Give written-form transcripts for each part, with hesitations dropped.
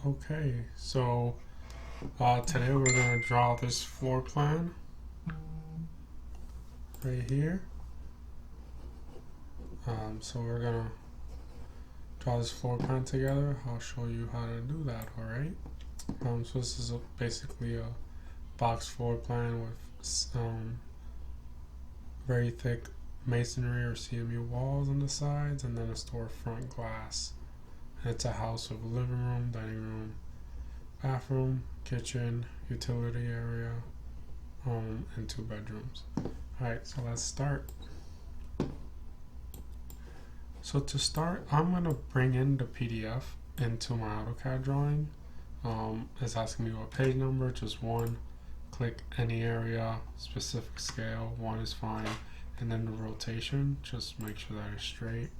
Okay, so today we're going to draw this floor plan right here. So we're going to draw this floor plan together. I'll show you how to do that, alright? So this is basically a box floor plan with very thick masonry or CMU walls on the sides, and then a storefront glass. And it's a house with a living room, dining room, bathroom, kitchen, utility area, and 2 bedrooms. Alright, so let's start. So to start, I'm going to bring in the PDF into my Autcad drawing. It's asking me what page number, just 1. Click any area, specific scale, 1 is fine. And then the rotation, just make sure that it's straight.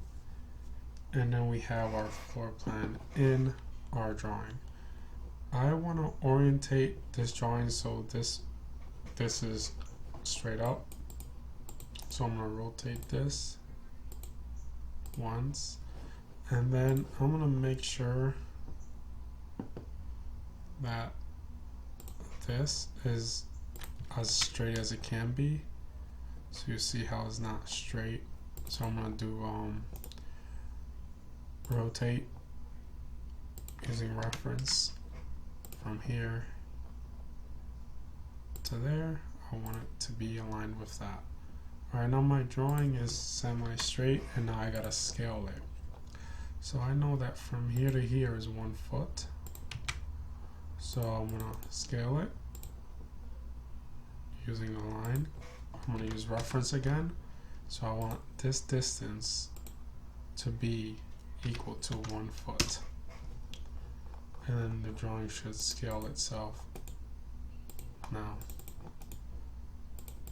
And then we have our floor plan in our drawing. I want to orientate this drawing so this is straight up. So I'm going to rotate this once, and then I'm going to make sure that this is as straight as it can be. So you see how it's not straight. So I'm going to do rotate using reference from here to there. I want it to be aligned with that. Alright, now my drawing is semi-straight, and now I gotta scale it. So I know that from here to here is 1 foot. So I'm gonna scale it using a line. I'm gonna use reference again. So I want this distance to be equal to 1 foot. And then the drawing should scale itself now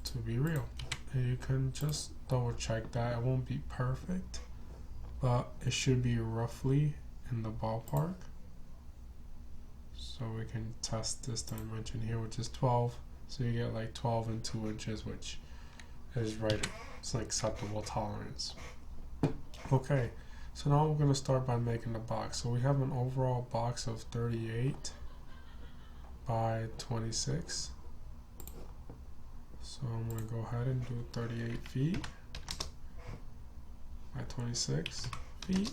to be real. And you can just double check that. It won't be perfect, but it should be roughly in the ballpark. So we can test this dimension here, which is 12. So you get like 12 and 2 inches, which is right. It's like acceptable tolerance. Okay, so now we're going to start by making the box. So we have an overall box of 38 by 26. So I'm going to go ahead and do 38 feet by 26 feet.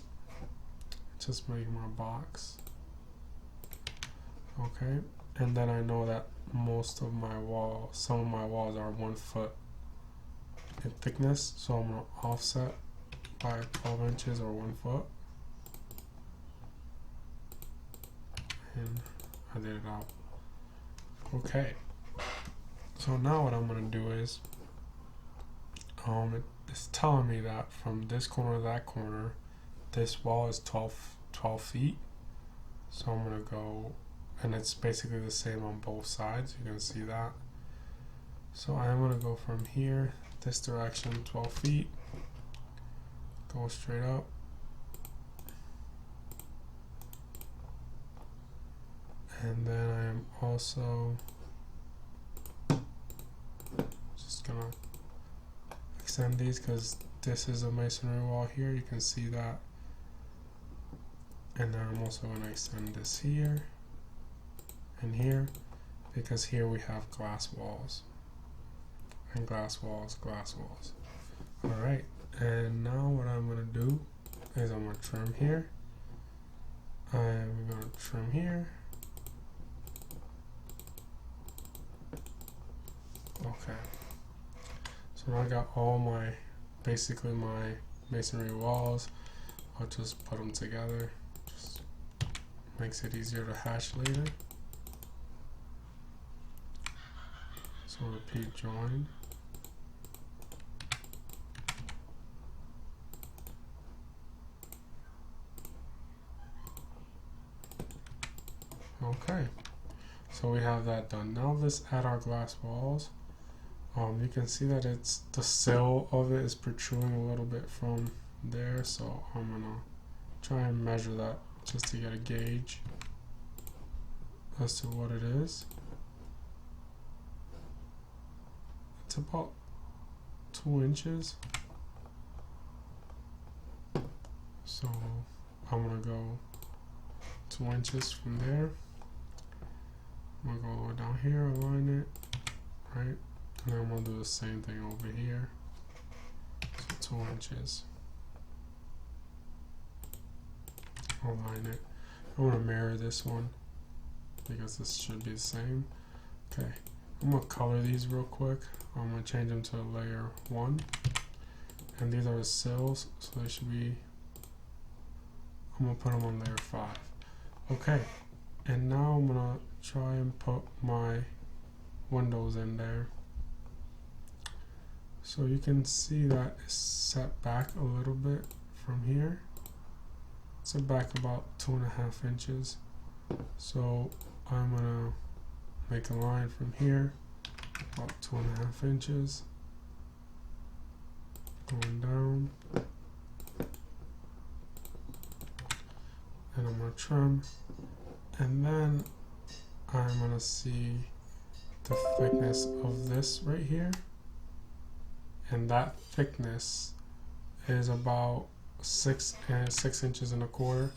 Just make my box. Okay, and then I know that most of my walls, some of my walls are 1 foot in thickness. So I'm going to offset by 12 inches or 1 foot. And I did it out. Okay. So now what I'm going to do is, it's telling me that from this corner to that corner, this wall is 12 feet. So I'm going to go, and it's basically the same on both sides. You can see that. So I'm going to go from here, this direction, 12 feet. Go straight up. And then I'm also just gonna extend these because this is a masonry wall here. You can see that. And then I'm also gonna extend this here and here, because here we have glass walls and glass walls. Alright, and now what I'm gonna do is I'm gonna trim here. I'm gonna trim here. Okay, so now I got all my, basically my masonry walls. I'll just put them together. Just makes it easier to hash later. So repeat join. Okay, so we have that done. Now let's add our glass walls. You can see that it's the sill of it is protruding a little bit from there, so I'm gonna try and measure that just to get a gauge as to what it is. It's about 2 inches, so I'm gonna go 2 inches from there. I'm gonna go all the way down here, align it, right? And then I'm gonna do the same thing over here. So 2 inches. Align it. I want to mirror this one because this should be the same. Okay, I'm gonna color these real quick. I'm gonna change them to layer 1, and these are the sills, so they should be. I'm gonna put them on layer 5. Okay, and now I'm gonna try and put my windows in there. So you can see that it's set back a little bit from here. It's set back about 2.5 inches. So I'm gonna make a line from here, about 2.5 inches, going down, and I'm gonna trim, and then I'm gonna see the thickness of this right here, and that thickness is about 6 inches and a quarter.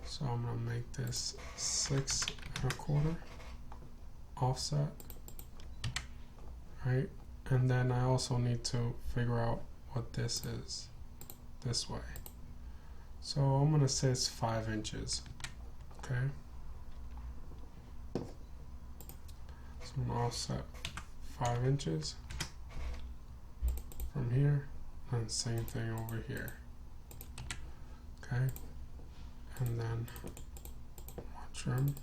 So I'm gonna make this 6 1/4 offset, right? And then I also need to figure out what this is this way. So I'm gonna say it's 5 inches, okay? So I'm gonna offset 5 inches from here, and same thing over here, okay? And then I'll trim,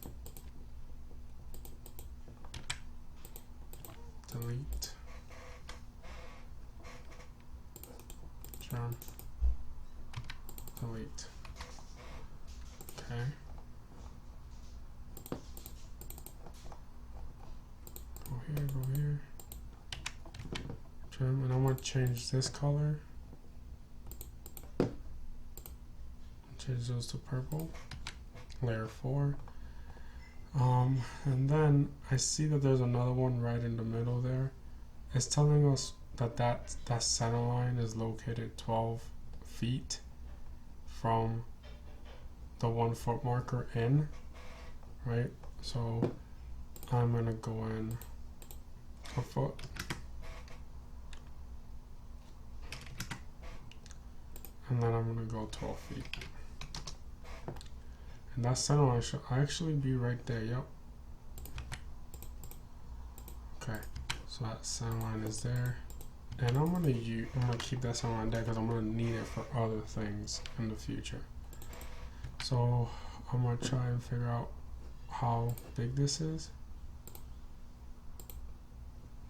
delete, trim, delete, okay? Go here, trim, and I want to change this color. Change those to purple, layer 4. And then I see that there's another one right in the middle there. It's telling us that that center line is located 12 feet from the 1 foot marker in, right? So I'm gonna go in a foot. And then I'm gonna go 12 feet. And that center line should actually be right there, yep. Okay, so that center line is there. And I'm gonna keep that center line there because I'm gonna need it for other things in the future. So I'm gonna try and figure out how big this is.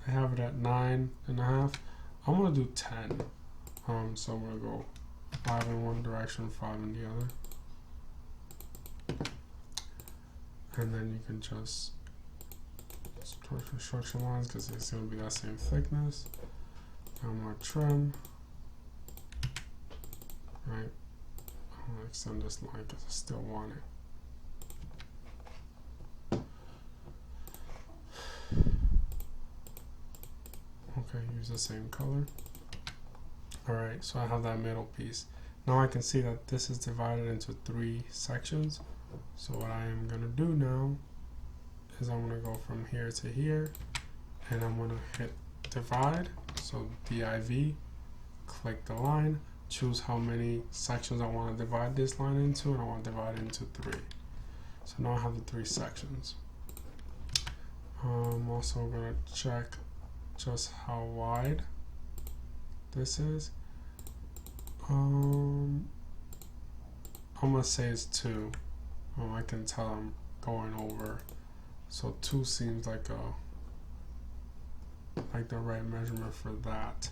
I have it at 9.5. I'm gonna do 10. So I'm gonna go 5 in one direction, 5 in the other. And then you can just structure lines because it's going to be that same thickness. I'm going to trim, right? I'm going to extend this line because I still want it. Okay, use the same color. Alright, so I have that middle piece. Now I can see that this is divided into 3 sections. So what I am going to do now is I'm going to go from here to here, and I'm going to hit divide, so div, click the line, choose how many sections I want to divide this line into, and I want to divide it into 3. So now I have the 3 sections. I'm also going to check just how wide this is. I'm going to say it's 2. I can tell I'm going over, so 2 seems like the right measurement for that,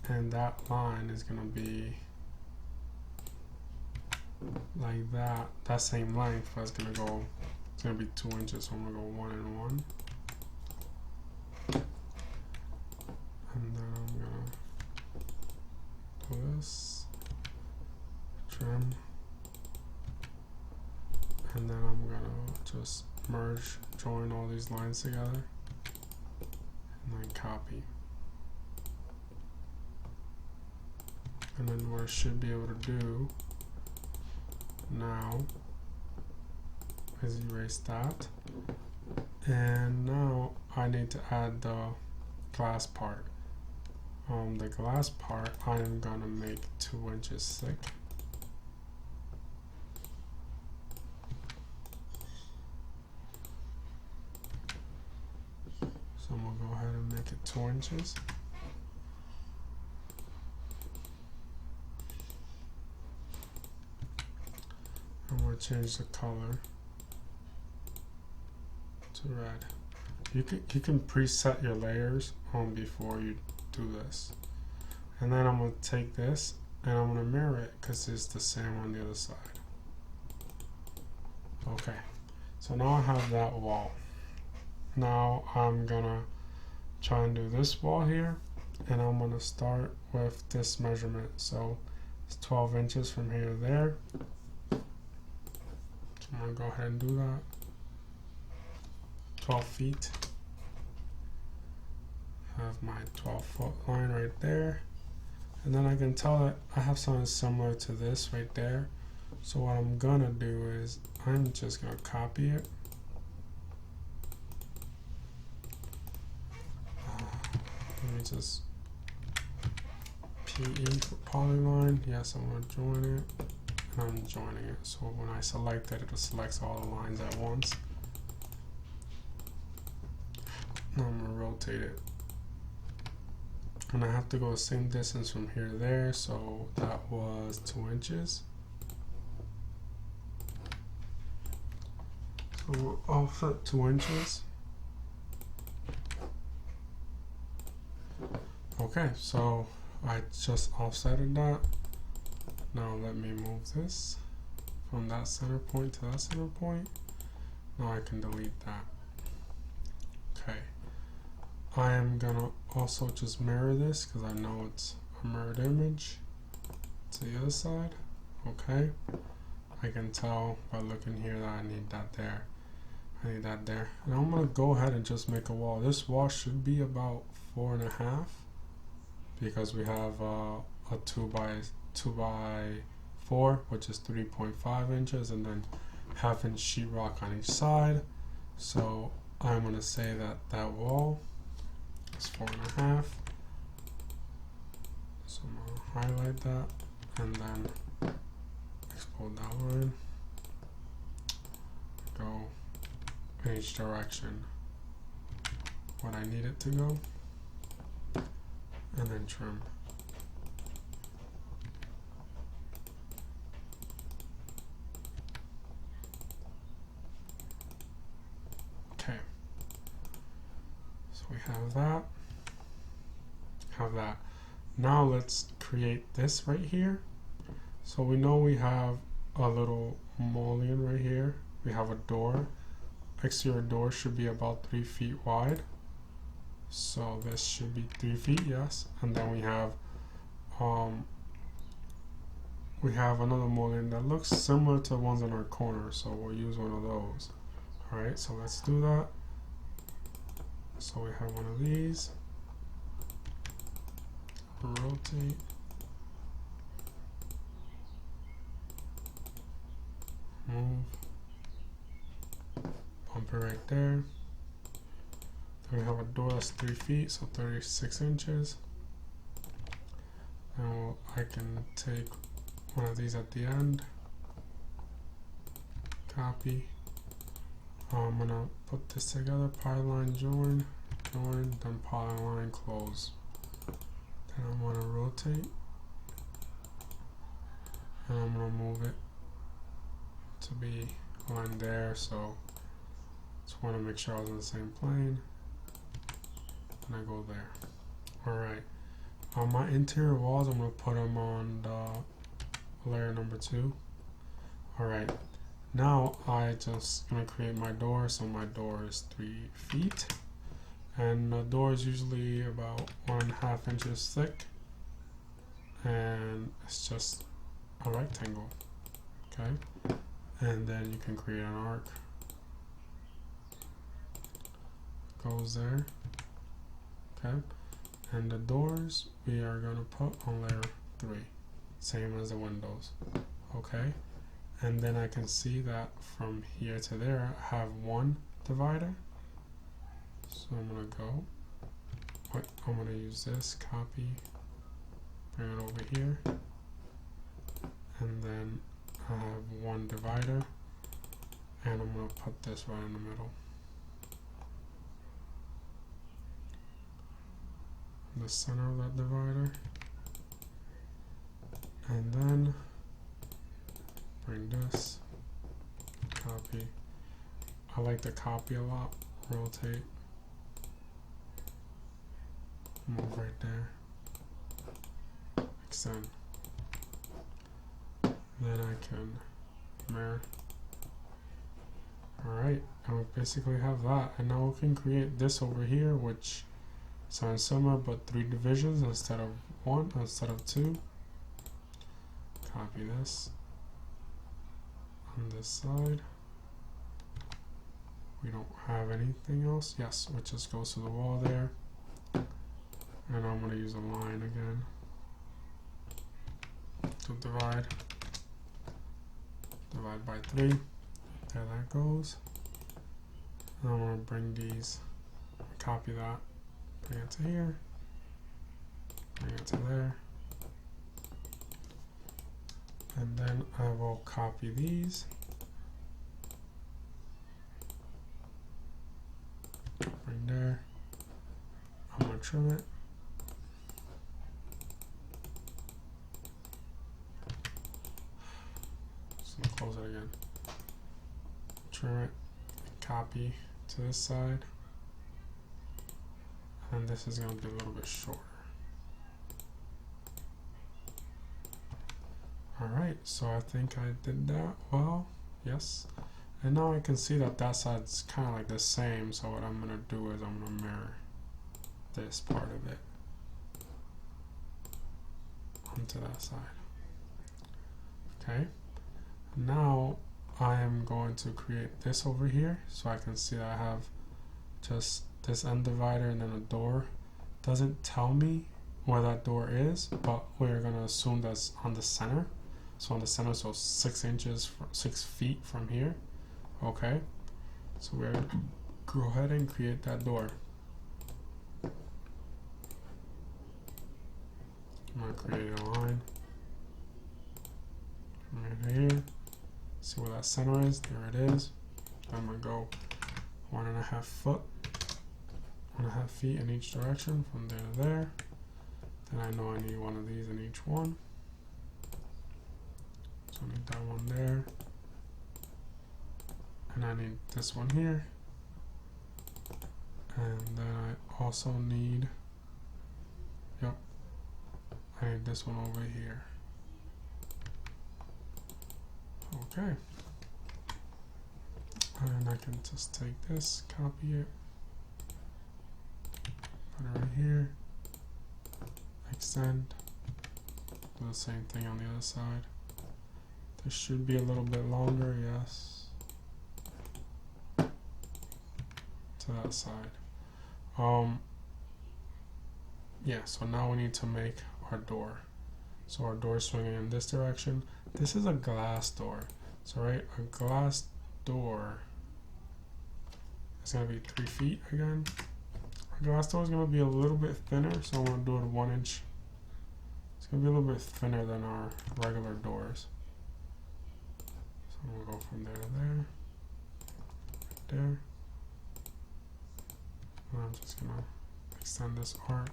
and that line is gonna be like that. That same length, but it's gonna be 2 inches. So I'm gonna go 1 and 1, and then I'm gonna do this, trim. And then I'm gonna just merge, join all these lines together, and then copy. And then what I should be able to do now is erase that. And now I need to add the glass part. The glass part I am gonna make 2 inches thick. So I'm gonna go ahead and make it 2 inches. And we'll change the color to red. You can preset your layers before you do this. And then I'm gonna take this and I'm gonna mirror it because it's the same on the other side. Okay, so now I have that wall. Now I'm gonna try and do this wall here, and I'm gonna start with this measurement. So it's 12 inches from here to there. So I'm gonna go ahead and do that. 12 feet. Have my 12-foot line right there. And then I can tell that I have something similar to this right there. So what I'm gonna do is I'm just gonna copy it. Let me just PE for polyline. Yes, I'm gonna join it. And I'm joining it. So when I select it, it selects all the lines at once. Now I'm gonna rotate it. And I have to go the same distance from here to there, so that was 2 inches. So we'll offset 2 inches. Okay, so I just offsetted that. Now let me move this from that center point to that center point. Now I can delete that. Okay. I am gonna also just mirror this because I know it's a mirrored image to the other side. Okay, I can tell by looking here that I need that there. I need that there. And I'm gonna go ahead and just make a wall. This wall should be about 4.5 because we have a 2 by 4, which is 3.5 inches, and then 1/2 inch sheetrock on each side. So I'm gonna say that that wall is 4.5. So I'm gonna highlight that and then export that line. Go in each direction what I need it to go, and then trim. Okay. So we have that. Now let's create this right here. So we know we have a little mullion right here. We have a door. Exterior door should be about 3 feet wide. So this should be 3 feet, yes. And then we have another mullion that looks similar to the ones in our corner. So we'll use one of those. All right, so let's do that. So we have one of these. Rotate. Move. Bump it right there. Then we have a door that's 3 feet, so 36 inches. Now I can take one of these at the end. Copy. I'm gonna put this together. Polyline join, then polyline close. Then I'm gonna rotate, and I'm gonna move it to be on there. So just want to make sure I was in the same plane, and I go there. All right. On my interior walls, I'm gonna put them on the layer number 2. All right. Now I just gonna create my door. So my door is 3 feet, and the door is usually about 1.5 inches thick, and it's just a rectangle. Okay, and then you can create an arc. Goes there. Okay, and the doors we are gonna put on layer 3, same as the windows. Okay. and then I can see that from here to there I have one divider. So I'm gonna go, I'm gonna use this, copy, bring it over here, and then I have one divider, and I'm gonna put this right in the middle. The center of that divider, and then bring this, copy. I like to copy a lot, rotate, move right there, extend. Then I can mirror. Alright, and we basically have that, and now we can create this over here, which sounds similar but 3 divisions instead of 1, instead of 2. Copy this on this side. We don't have anything else. Yes, which just goes to the wall there. And I'm going to use a line again to divide. Divide by 3. There that goes. And I'm going to bring these, copy that, bring it to here, bring it to there. And then I will copy these, bring there. I'm going to trim it. Just close it again. Trim it, copy to this side, and this is going to be a little bit shorter. Alright, so I think I did that well, yes. And now I can see that that side's kind of like the same, so what I'm going to do is I'm going to mirror this part of it onto that side. Okay, now I am going to create this over here, so I can see that I have just this end divider and then a door. Doesn't tell me where that door is, but we're going to assume that's on the center. So on the center, so 6 inches, 6 feet from here. Okay, so we're going to go ahead and create that door. I'm going to create a line right here. See where that center is. There it is. I'm going to go 1.5 foot, 1.5 feet in each direction from there to there. Then I know I need one of these in each one. So I need that one there. And I need this one here. And then I also need, yep, I need this one over here. Okay. And I can just take this, copy it, put it right here, extend, do the same thing on the other side. This should be a little bit longer, yes, to that side. Yeah, so now we need to make our door. So our door is swinging in this direction. This is a glass door. So right, a glass door is going to be 3 feet again. Our glass door is going to be a little bit thinner, so I'm going to do it 1 inch. It's going to be a little bit thinner than our regular doors. So I'm going to go from there to there, there. And I'm just going to extend this arc.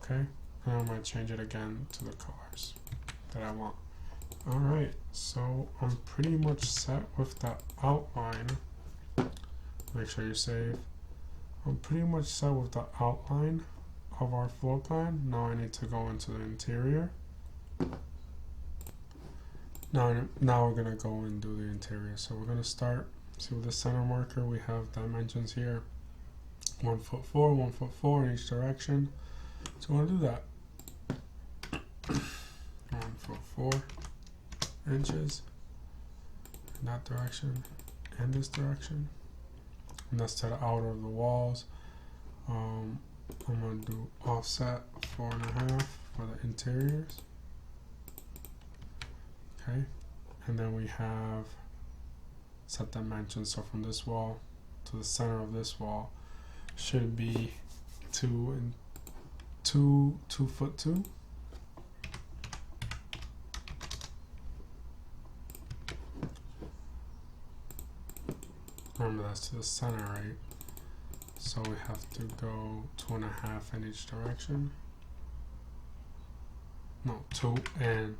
Okay, and I'm going to change it again to the colors that I want. Alright, so I'm pretty much set with the outline. Make sure you save. I'm pretty much set with the outline of our floor plan. Now I need to go into the interior. Now we're going to go and do the interior. So we're going to start, see with the center marker, we have dimensions here. 1 foot 4, 1 foot 4 in each direction. So I'm going to do that. 1 foot 4 inches in that direction and this direction. And that's to the outer of the walls. I'm going to do offset 4.5 for the interiors. Okay. and then we have set dimensions. So from this wall to the center of this wall should be 2 and 2 foot 2. Remember, that's to the center, right? So we have to go 2.5 in each direction. No, 2 and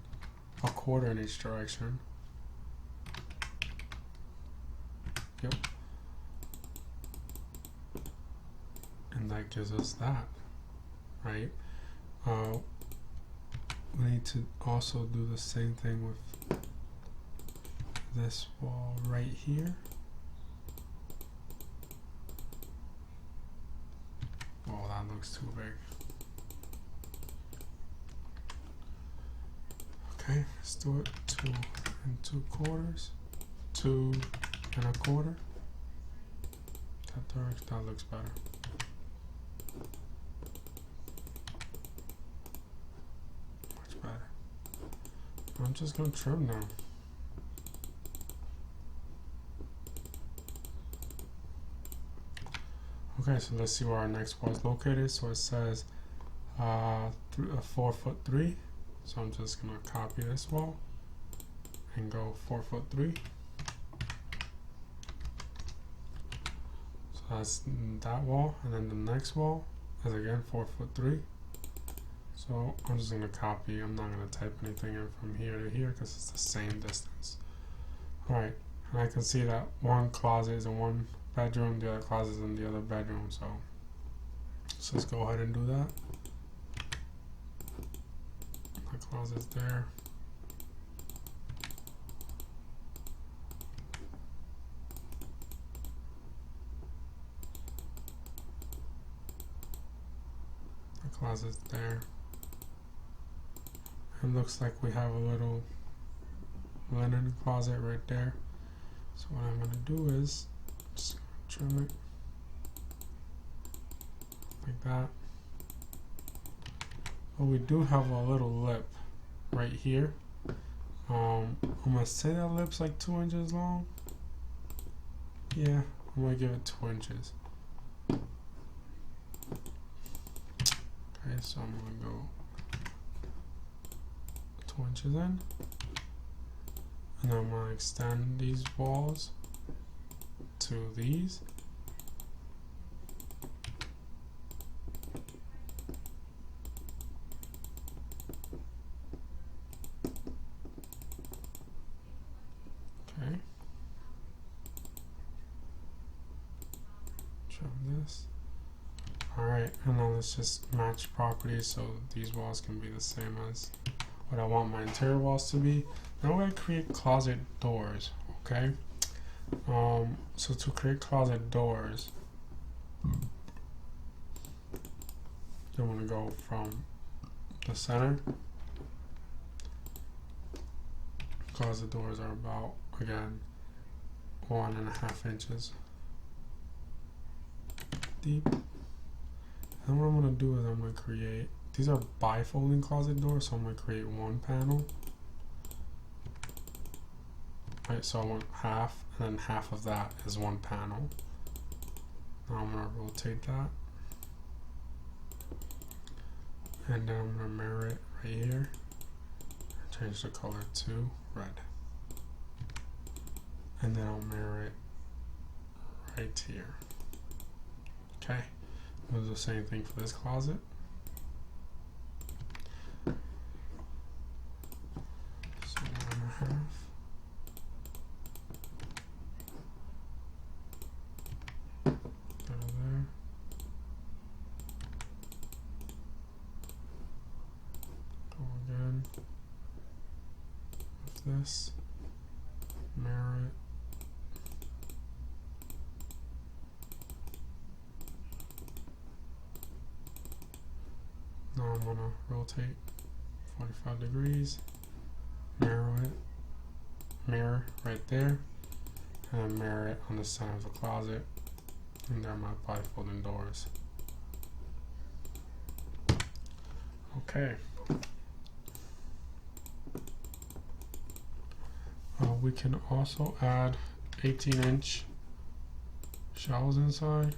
1/4 in each direction. Yep. And that gives us that, right? We need to also do the same thing with this wall right here. Oh, that looks too big. Okay, let's do it 2 and 2/4, 2 and 1/4. That looks better. Much better. I'm just gonna trim now. Okay, so let's see where our next wall is located. So it says 4 foot 3. So I'm just gonna copy this wall and go 4 foot 3. So that's that wall, and then the next wall is again 4 foot 3. So I'm just gonna copy. I'm not gonna type anything in from here to here because it's the same distance. All right, and I can see that one closet is in one bedroom, the other closet is in the other bedroom. So let's go ahead and do that. My closet's there. The closet's there. It looks like we have a little linen closet right there. So what I'm gonna do is just trim it like that. But we do have a little lip right here. I'm gonna say that lip's like 2 inches long. Yeah, I'm gonna give it 2 inches. Okay, so I'm gonna go 2 inches in, and I'm gonna extend these walls to these. Okay. Trim this. Alright, and now let's just match properties so these walls can be the same as what I want my interior walls to be. Now we're going to create closet doors, okay? So to create closet doors, you want to go from the center. Closet doors are about, again, 1.5 inches deep. And what I'm going to do is I'm going to create, these are bifolding closet doors, so I'm going to create one panel. Right, so I want half, and then half of that is one panel. Now I'm going to rotate that. And then I'm going to mirror it right here. Change the color to red. And then I'll mirror it right here. Okay. We'll do the same thing for this closet. So 1.5. Put it there. Go again with this. Mirror it. Now I'm going to rotate 45 degrees, mirror it, mirror right there, and mirror it on the center of the closet, and there are my bifolding doors. Okay. We can also add 18-inch shells inside,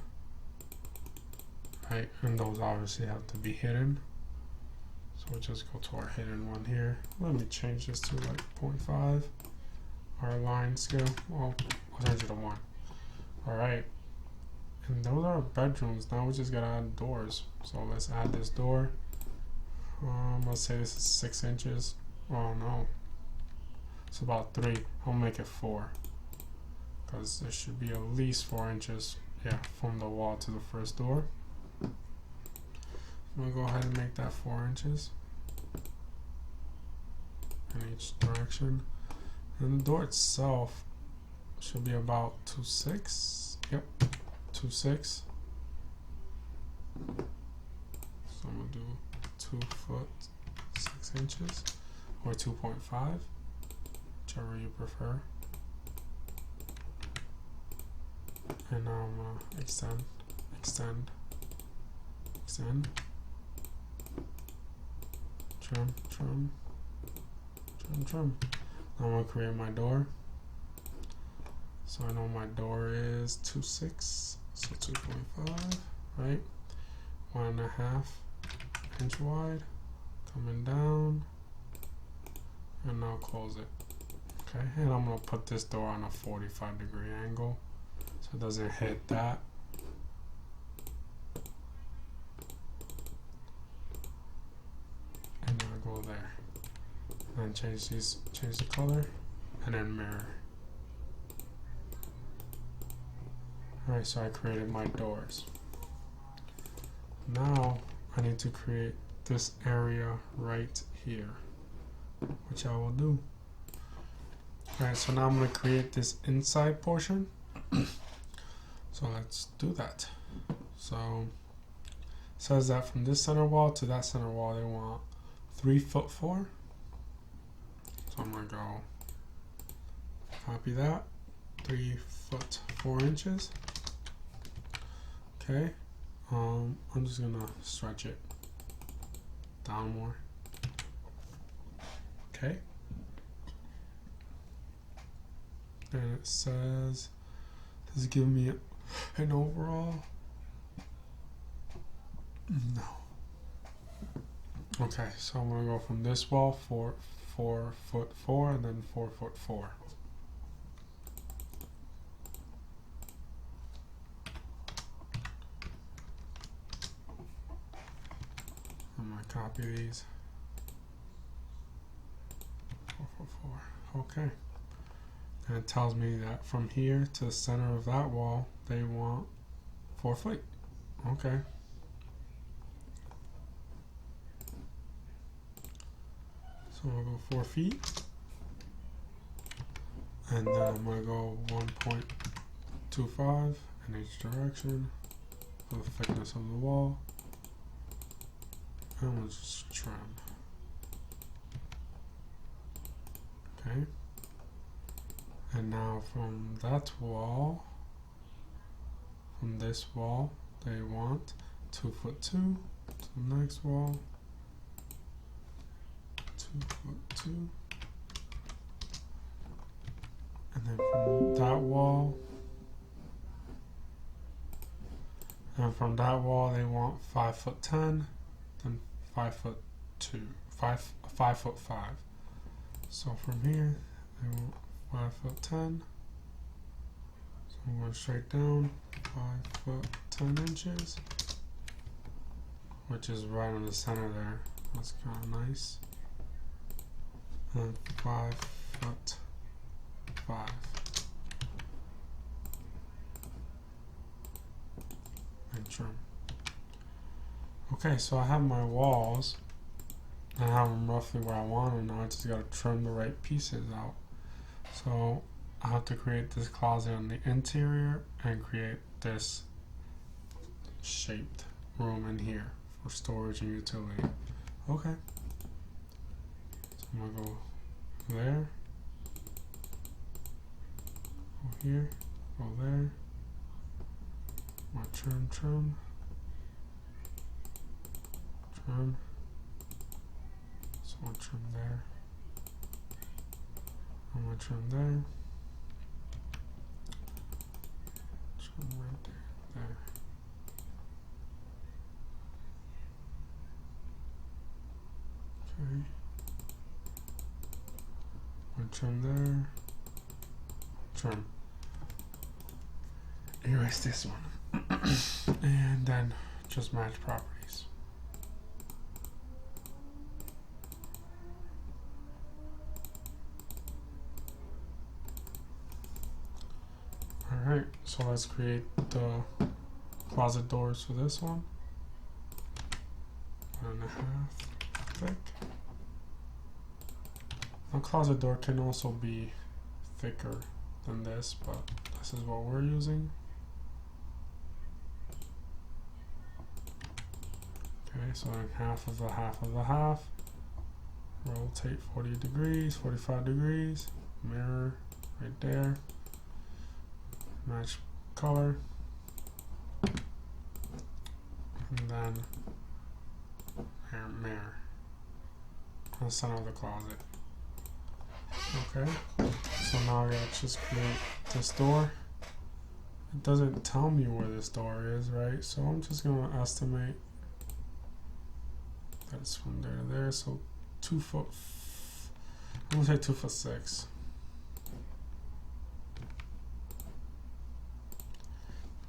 right? And those obviously have to be hidden. So we'll just go to our hidden one here. Let me change this to like 0.5. Our line scale, well, I'll change it to 1. Alright. And those are bedrooms. Now we just gotta add doors. So let's add this door. Let's say this is 6 inches. Oh no. It's about 3. I'll make it 4. Because there should be at least 4 inches, yeah, from the wall to the first door. I'm gonna go ahead and make that 4 inches in each direction. And the door itself should be about 2.6. Yep, 2.6. So I'm gonna do 2 foot 6 inches or 2.5, whichever you prefer. And now I'm gonna extend, trim. Now I'm gonna create my door. So I know my door is 2.6, so 2.5, right? 1.5 inch wide, coming down, and now close it. Okay, and I'm gonna put this door on a 45-degree angle so it doesn't hit that. And then I go there. And change the color, and then mirror. Alright, so I created my doors. Now I need to create this area right here, which I will do. Alright, so now I'm going to create this inside portion. So let's do that. So it says that from this center wall to that center wall they want 3'4". So I'm going to go copy that, 3'4". Okay, I'm just going to stretch it down more. Okay. And it says, does it give me an overall? No. Okay, so I'm gonna go from this wall 4'4", and then 4'4". I'm gonna copy these. 4'4". Okay. And it tells me that from here to the center of that wall, they want 4 feet. Okay. So I'm gonna go 4 feet. And then I'm gonna go 1.25 in each direction for the thickness of the wall. And we'll just trim. Okay. And now from that wall, from this wall, they want 2'2" to the next wall, 2'2", and then from that wall, they want 5'10", then 5'2", 5'5". So from here, they want 5'10". So I'm going straight down 5'10", which is right on the center there. That's kind of nice. And 5'5". And trim. Okay, so I have my walls. I have them roughly where I want them. Now I just gotta trim the right pieces out. So I have to create this closet on the interior and create this shaped room in here for storage and utility. Okay. So I'm gonna go there, go here, go there. I'm gonna trim. So I'll trim there. I'm gonna trim there. Trim right there. Okay. I'm gonna trim there. Trim. Erase this one. And then just match properties. Alright, so let's create the closet doors for this one. 1.5 thick. A closet door can also be thicker than this, but this is what we're using. Okay, so in half of the half of the half, rotate 40 degrees, 45 degrees, mirror right there, match color, and then mirror on the center of the closet. Okay, so now I gotta just create this door. It doesn't tell me where this door is, right? So I'm just gonna estimate that's from there to there. So 2 foot. I'm gonna say 2 foot 6.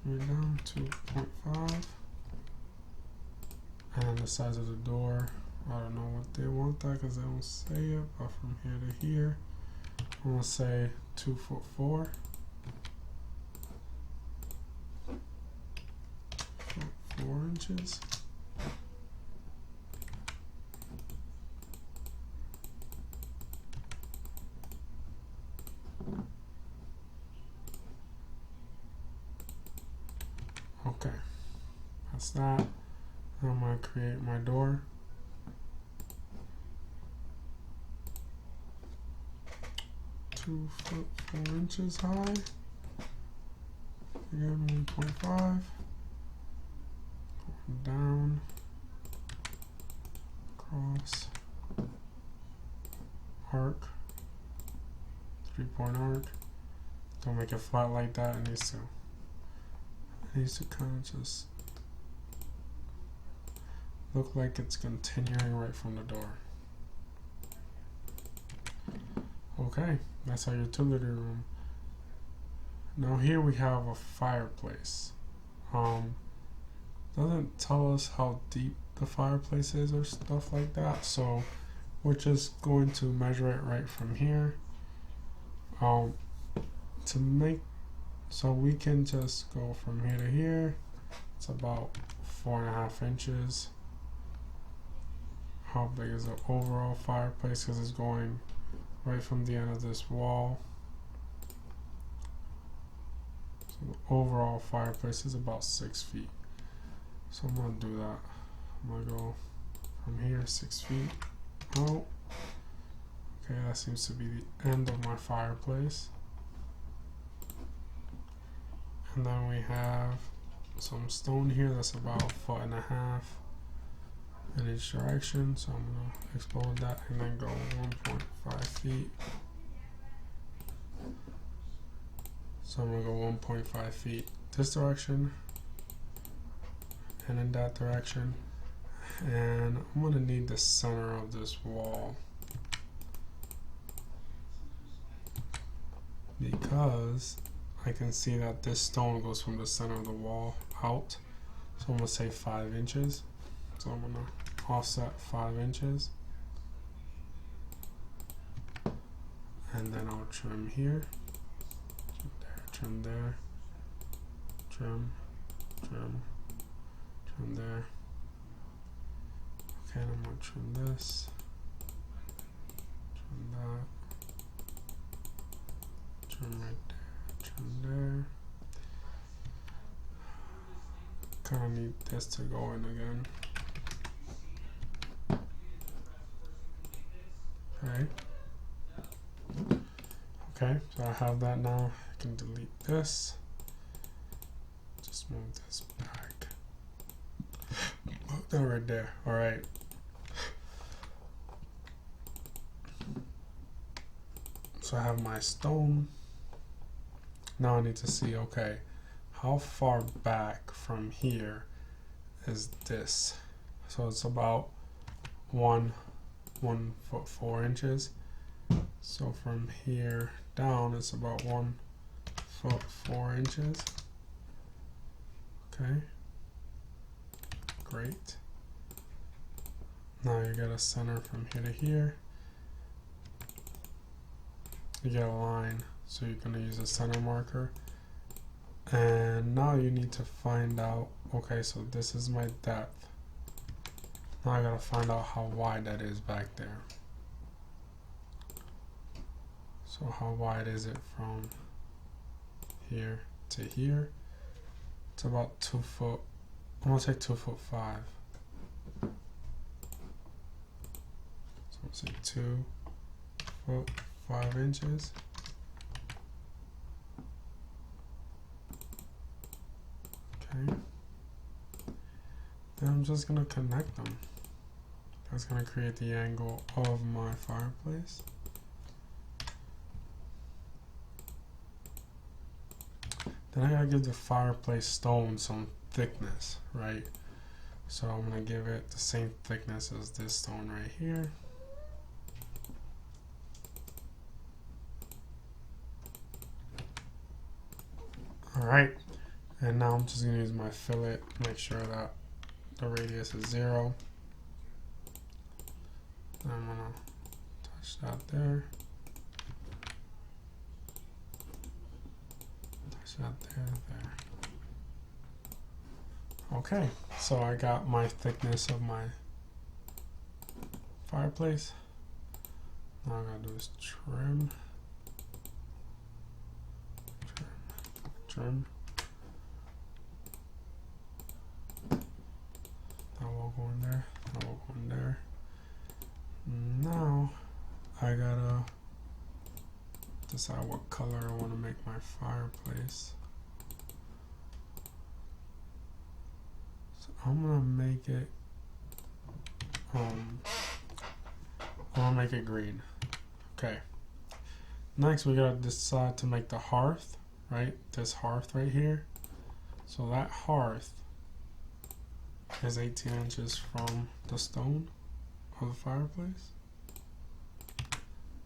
Right down 2.5. And the size of the door, I don't know what they want that because they don't say it, but from here to here, I'm gonna say 2 foot 4. 4 inches. Okay, that's that. I'm gonna create my door. Two foot 4 inches high. Again, 1.5. Going down, across, arc, 3-point arc. Don't make it flat like that. It needs to kind of just look like it's continuing right from the door. Okay, that's our utility room. Now here we have a fireplace. Doesn't tell us how deep the fireplace is or stuff like that, so we're just going to measure it right from here. So we can just go from here to here. It's about 4.5 inches. How big is the overall fireplace? Because it's going right from the end of this wall. So the overall fireplace is about 6 feet. So I'm gonna do that. I'm gonna go from here 6 feet out. Okay, that seems to be the end of my fireplace. And then we have some stone here that's about 1.5 feet in each direction. So I'm gonna explode that and then go 1.5 feet. So I'm gonna go 1.5 feet this direction and in that direction. And I'm gonna need the center of this wall because I can see that this stone goes from the center of the wall out. So I'm gonna say 5 inches. So I'm gonna offset 5 inches. And then I'll trim here, trim there, trim, trim, trim there. Okay, and I'm gonna trim this, trim that, trim right there, trim there. Kind of need this to go in again. Okay. Okay, so I have that now. I can delete this. Just move this back. Oh, that right there. All right. So I have my stone. Now I need to see, okay, how far back from here is this? So it's about 1 foot 4 inches. So from here down, it's about 1 foot 4 inches. Okay, great. Now you get a center from here to here. You get a line, so you're going to use a center marker. And now you need to find out, okay, so this is my depth. Now I got to find out how wide that is back there. So how wide is it from here to here? It's about 2 foot, I'm going to say 2 foot 5. So let's say 2 foot 5 inches. Okay. Then I'm just going to connect them. That's going to create the angle of my fireplace. Then I gotta give the fireplace stone some thickness, right? So I'm gonna give it the same thickness as this stone right here. Alright, and now I'm just gonna use my fillet, make sure that the radius is 0. Then I'm gonna touch that there. Out there. Okay, so I got my thickness of my fireplace. Now all I gotta do is trim. That will go in there. That will go in there. Now I gotta decide what color I want to make my fireplace. So I'm gonna make it green. Okay. Next we gotta decide to make the hearth, right? This hearth right here. So that hearth is 18 inches from the stone of the fireplace.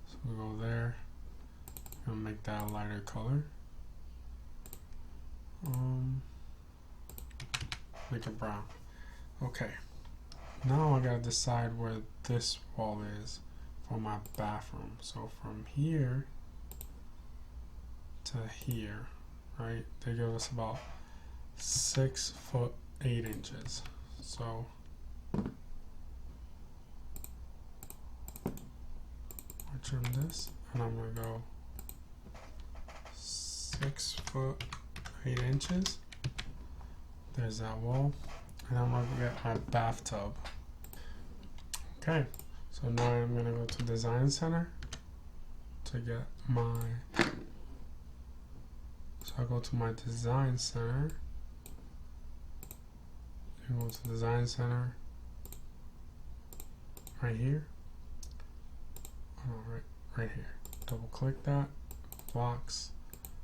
So we go there. I'll make that a lighter color. Make it brown. Okay. Now I gotta decide where this wall is for my bathroom. So from here to here, right? They give us about 6 foot 8 inches. So I'll trim this, and I'm gonna go 6 foot 8 inches. There's that wall. And I'm gonna get my bathtub. Okay, so now I'm gonna go to Design Center to get my, so I go to my Design Center. You go to Design Center right here. Oh, right here. Double click that, blocks,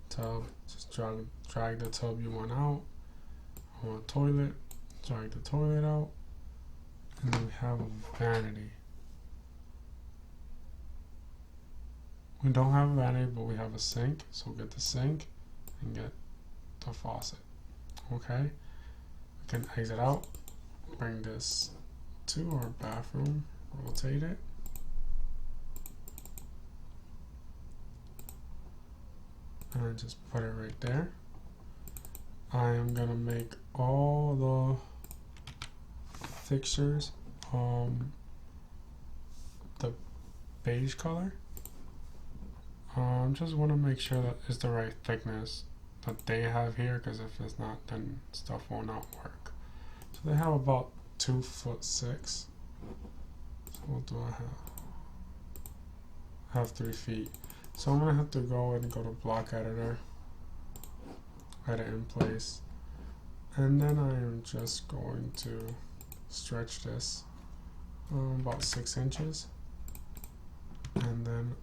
tub, just drag the tub you want out. I want a toilet, drag the toilet out, and then we have a vanity. We don't have a vanity, but we have a sink, so get the sink and get the faucet. Okay, we can exit out, bring this to our bathroom, rotate it. And then just put it right there. I am gonna make all the fixtures the beige color. Just want to make sure that it's the right thickness that they have here, because if it's not, then stuff will not work. So they have about 2 foot 6. So what do I have? I have 3 feet. So I'm gonna have to go and go to block editor, edit in place, and then I am just going to stretch this about 6 inches, and then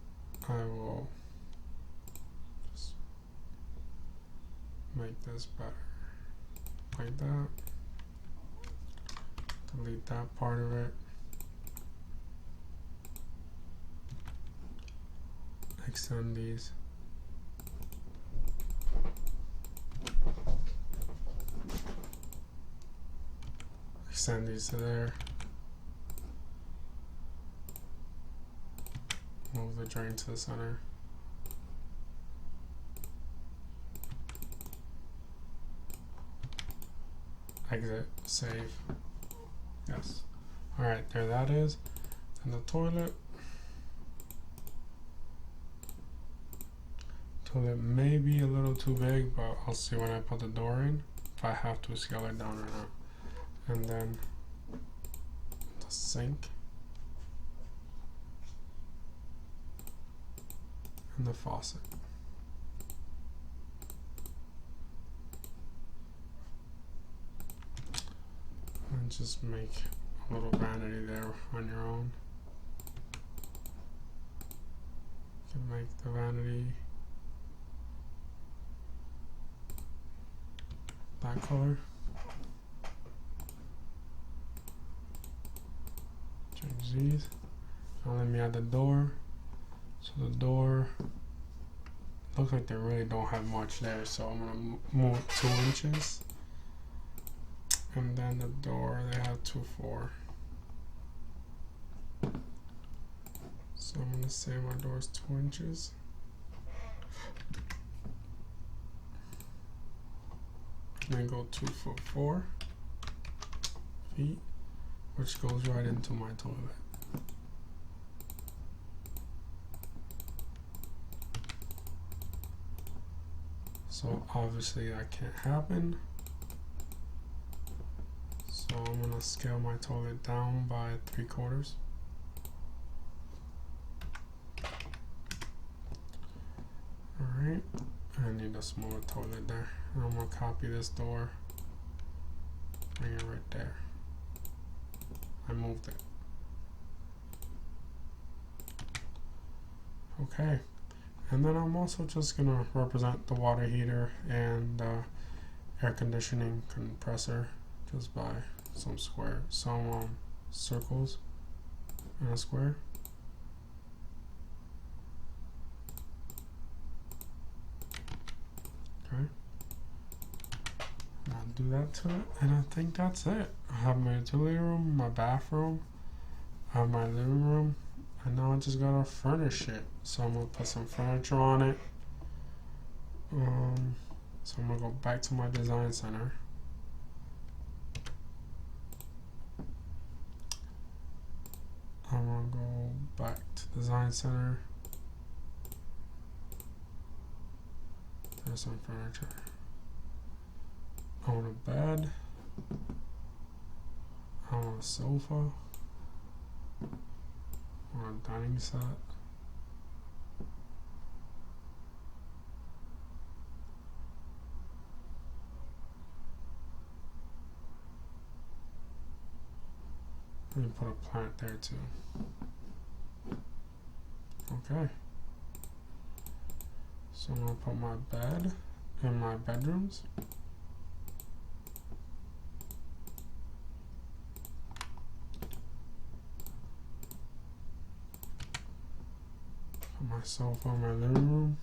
I will make this better. Like that. Delete that part of it. Extend these. Extend these to there. Move the drain to the center. Exit, save. Yes. Alright, there that is. And the toilet. Toilet may be a little too big, but I'll see when I put the door in if I have to scale it down or not. And then the sink. And the faucet. And just make a little vanity there on your own. You can make the vanity that color. Change these. Now let me add the door. So the door looks like they really don't have much there, so I'm gonna move 2 inches. And then the door, they have 2.4. So I'm gonna say my door is 2 inches. And then go 2'4" feet, which goes right into my toilet. So obviously that can't happen. So I'm gonna scale my toilet down by 3/4. Alright, I need a smaller toilet there. And I'm gonna copy this door, bring it right there. I moved it. Okay, and then I'm also just gonna represent the water heater and the air conditioning compressor just by some circles and a square. Okay, and I'll do that to it, and I think that's it. I have my utility room, my bathroom, I have my living room, and now I just gotta furnish it. So I'm gonna put some furniture on it. So I'm gonna go back to my design center. I'm gonna go back to design center. There's some furniture. I want a bed. I want a sofa. I want a dining set. Let me put a plant there too. Okay. So I'm gonna put my bed in my bedrooms. Put my sofa in my living room.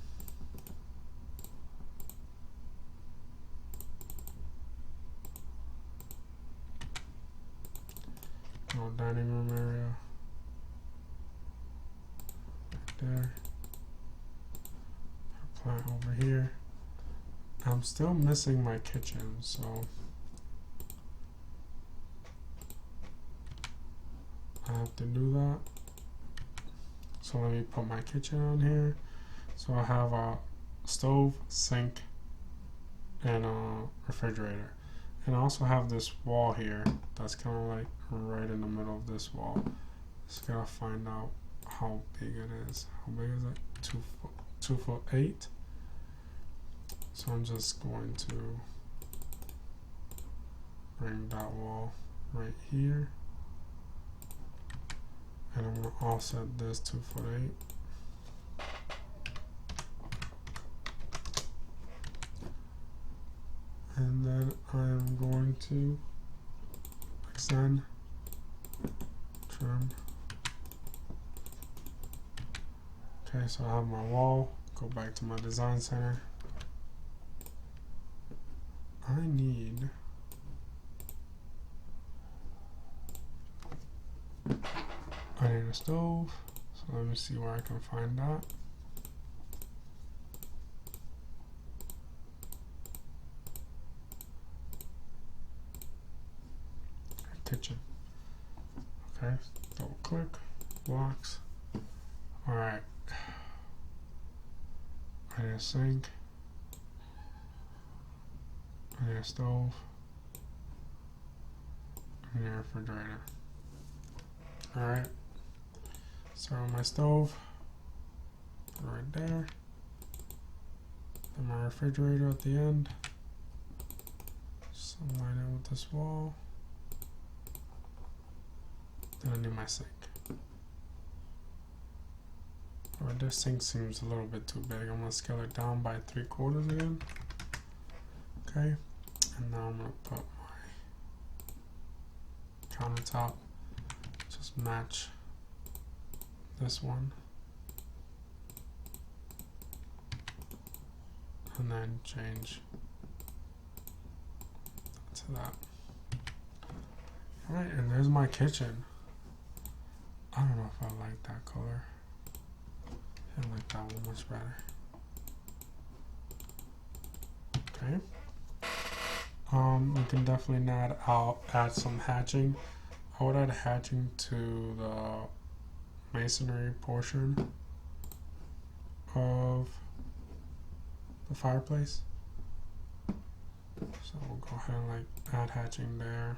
No dining room area. Right there. Put a plant over here. I'm still missing my kitchen, so I have to do that. So let me put my kitchen on here. So I have a stove, sink, and a refrigerator. And I also have this wall here that's kind of like right in the middle of this wall. Just gotta find out how big it is. How big is it? 2'8". So I'm just going to bring that wall right here. And I'm gonna offset this 2'8". to extend, trim. Okay, so I have my wall. Go back to my design center. I need a stove. So let me see where I can find that. Kitchen. Okay, double click, blocks. Alright. I need a sink. I need a stove. I need a refrigerator. Alright. Start on my stove. Put it right there. Then my refrigerator at the end. Just align it with this wall. Then I need my sink. Alright, this sink seems a little bit too big. I'm gonna scale it down by 3/4 again. Okay, and now I'm gonna put my countertop. Just match this one. And then change to that. Alright, and there's my kitchen. I don't know if I like that color. I like that one much better. Okay. You can definitely add some hatching. I would add hatching to the masonry portion of the fireplace. So we'll go ahead and like add hatching there,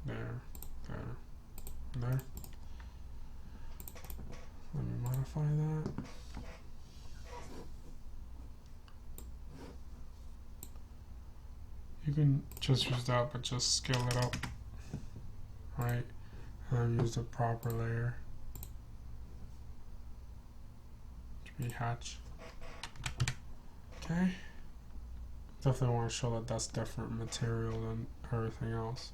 there, and there. Let me modify that. You can just use that, but just scale it up, right? And use the proper layer to be hatch. Okay. Definitely want to show that that's different material than everything else.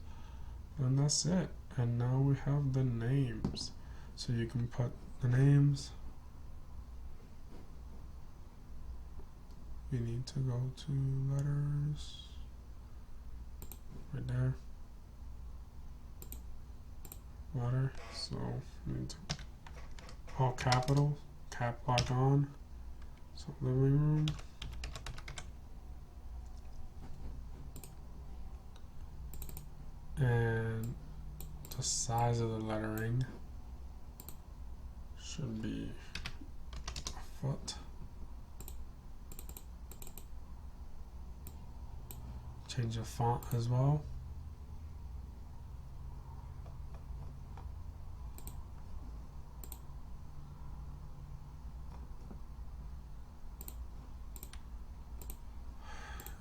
And that's it. And now we have the names. So you can put the names. You need to go to letters. Right there. Letter. So you need to all capital. Cap lock on. So living room. And the size of the lettering should be a foot. Change the font as well.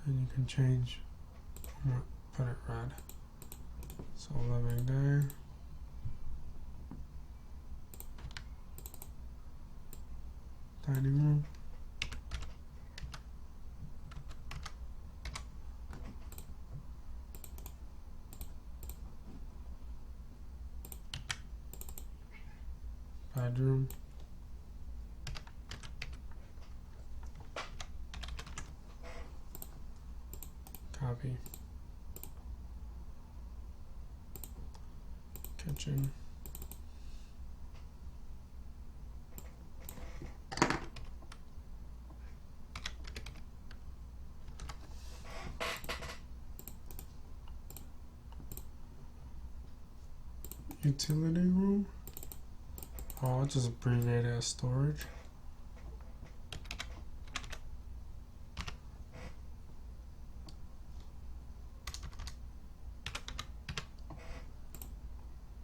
And you can change, put it red. So living there. Dining room. Bedroom. Copy. Kitchen. Utility room. I'll just abbreviate it as storage.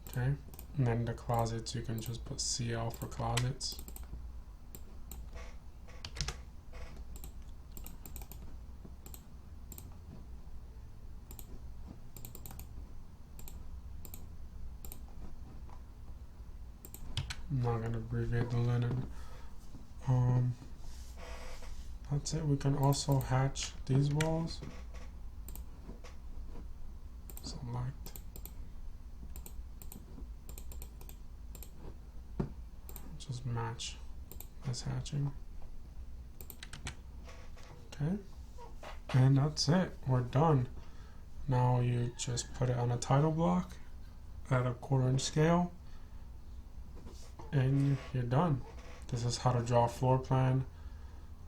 Okay, and then the closets, you can just put CL for closets. I'm not going to abbreviate the linen. that's it. We can also hatch these walls. Select. Just match this hatching. Okay. And that's it. We're done. Now you just put it on a title block at a 1/4 inch scale and you're done. This is how to draw a floor plan.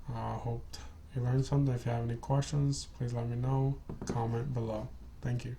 Hope you learned something. If you have any questions, please let me know. Comment below. Thank you.